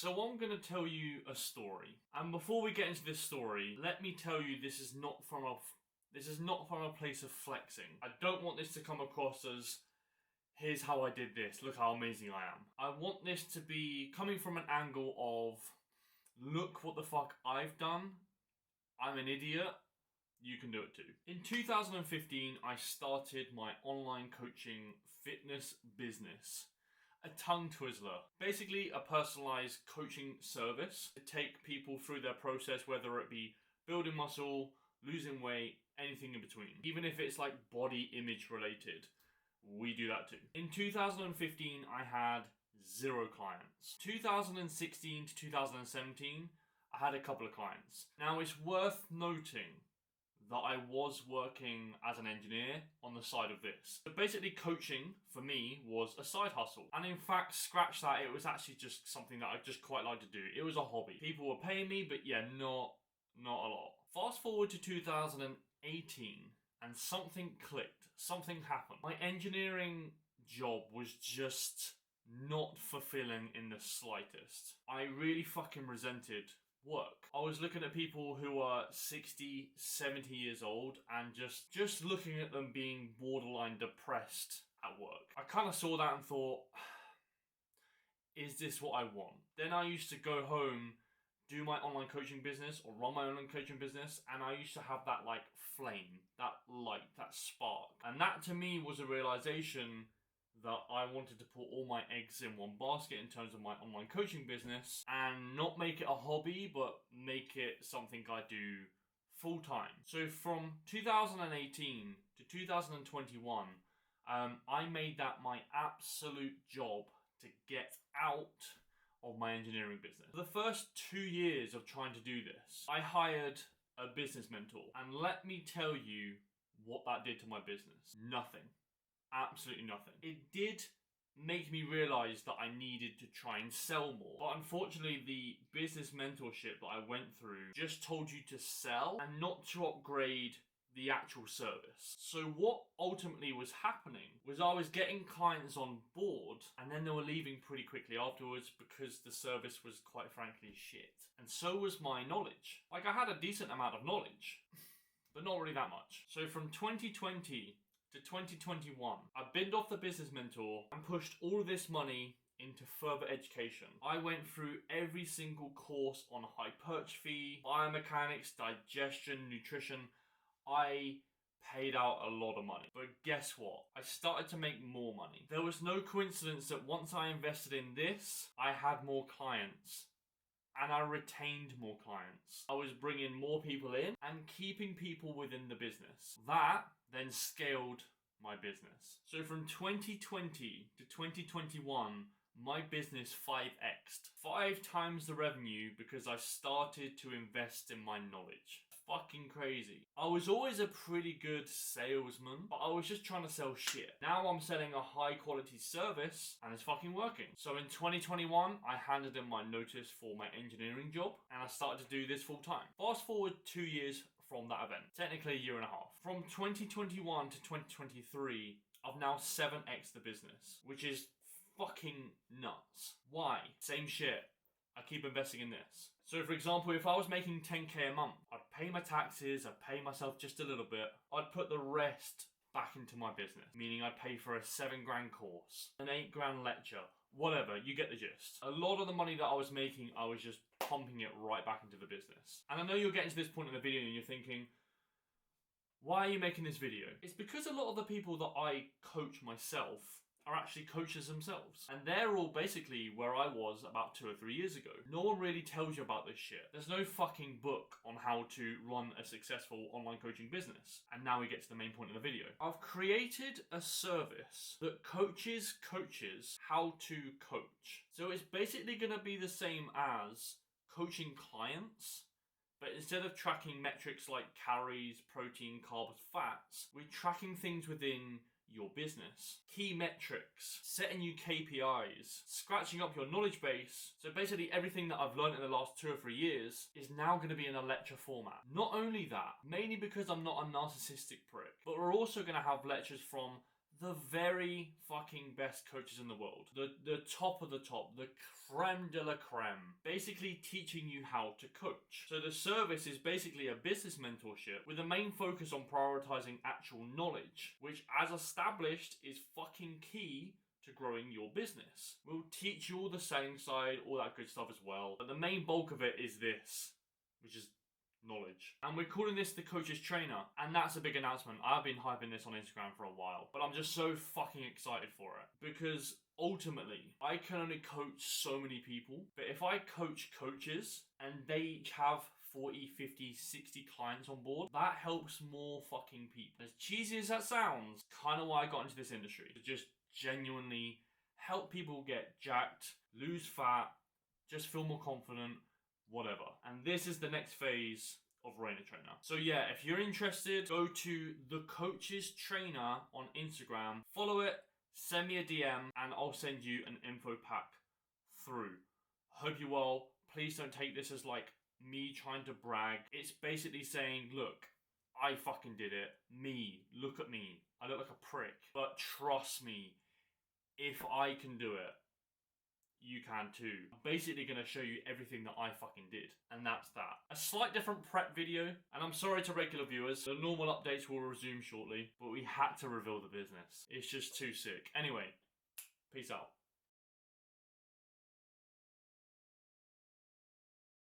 So I'm going to tell you a story. And before we get into this story, let me tell you this is not from a place of flexing. I don't want this to come across as, here's how I did this, look how amazing I am. I want this to be coming from an angle of, look what the fuck I've done. I'm an idiot. You can do it too. In 2015, I started my online coaching fitness business. A tongue twizzler. Basically a personalized coaching service to take people through their process, whether it be building muscle, losing weight, anything in between. Even if it's like body image related, we do that too. In 2015, I had 0 clients. 2016 to 2017, I had a couple of clients. Now it's worth noting that I was working as an engineer on the side of this. So basically coaching, for me, was a side hustle. And in fact, scratch that, it was actually just something that I just quite like to do. It was a hobby. People were paying me, but yeah, not a lot. Fast forward to 2018, and something clicked. Something happened. My engineering job was just not fulfilling in the slightest. I really fucking resented work. I was looking at people who are 60, 70 years old and just looking at them being borderline depressed at work. I kind of saw that and thought, is this what I want? Then I used to go home, do my online coaching business or run my online coaching business, and I used to have that like flame, that light, that spark. And that to me was a realization that I wanted to put all my eggs in one basket in terms of my online coaching business and not make it a hobby, but make it something I do full time. So from 2018 to 2021, I made that my absolute job to get out of my engineering business. For the first 2 years of trying to do this, I hired a business mentor. And let me tell you what that did to my business. Nothing. Absolutely nothing. It did make me realize that I needed to try and sell more. But unfortunately, the business mentorship that I went through just told you to sell and not to upgrade the actual service. So what ultimately was happening was I was getting clients on board and then they were leaving pretty quickly afterwards because the service was quite frankly shit. And so was my knowledge. Like I had a decent amount of knowledge, but not really that much. So from 2020 to 2021, I binned off the business mentor and pushed all of this money into further education. I went through every single course on hypertrophy, biomechanics, digestion, nutrition. I paid out a lot of money. But guess what? I started to make more money. There was no coincidence that once I invested in this, I had more clients. And I retained more clients. I was bringing more people in and keeping people within the business. That then scaled my business. So from 2020 to 2021, my business 5x'd. 5 times the revenue because I started to invest in my knowledge. Fucking crazy. I was always a pretty good salesman, but I was just trying to sell shit. Now I'm selling a high quality service and it's fucking working. So in 2021, I handed in my notice for my engineering job and I started to do this full time. Fast forward 2 years from that event, technically a year and a half. From 2021 to 2023, I've now 7x the business, which is fucking nuts. Why? Same shit. I keep investing in this. So for example, if I was making 10k a month, I'd pay my taxes, I'd pay myself just a little bit, I'd put the rest back into my business. Meaning I'd pay for a 7 grand course, an 8 grand lecture, whatever, you get the gist. A lot of the money that I was making, I was just pumping it right back into the business. And I know you're getting to this point in the video and you're thinking, why are you making this video? It's because a lot of the people that I coach myself are actually coaches themselves. And they're all basically where I was about 2 or 3 years ago. No one really tells you about this shit. There's no fucking book on how to run a successful online coaching business. And now we get to the main point of the video. I've created a service that coaches coaches how to coach. So it's basically going to be the same as coaching clients, but instead of tracking metrics like calories, protein, carbs, fats, we're tracking things within your business. Key metrics, setting you KPIs, scratching up your knowledge base. So basically everything that I've learned in the last 2 or 3 years is now going to be in a lecture format. Not only that, mainly because I'm not a narcissistic prick, but we're also going to have lectures from the very fucking best coaches in the world. The top of the top, the creme de la creme, basically teaching you how to coach. So the service is basically a business mentorship with a main focus on prioritizing actual knowledge, which as established is fucking key to growing your business. We'll teach you all the selling side, all that good stuff as well. But the main bulk of it is this, which is knowledge. And we're calling this the Coach's Trainer. And that's a big announcement. I've been hyping this on Instagram for a while, but I'm just so fucking excited for it. Because ultimately, I can only coach so many people. But if I coach coaches and they each have 40, 50, 60 clients on board, that helps more fucking people. As cheesy as that sounds, kind of why I got into this industry. To just genuinely help people get jacked, lose fat, just feel more confident, whatever. And this is the next phase of Rainer Trainer. So yeah, if you're interested, go to the Coach's Trainer on Instagram, follow it, send me a DM, and I'll send you an info pack through. Hope you well. Please don't take this as like me trying to brag. It's basically saying, look, I fucking did it. Me, look at me. I look like a prick. But trust me, if I can do it, you can too. I'm basically going to show you everything that I fucking did. And that's that. A slight different prep video. And I'm sorry to regular viewers. The normal updates will resume shortly. But we had to reveal the business. It's just too sick. Anyway, peace out.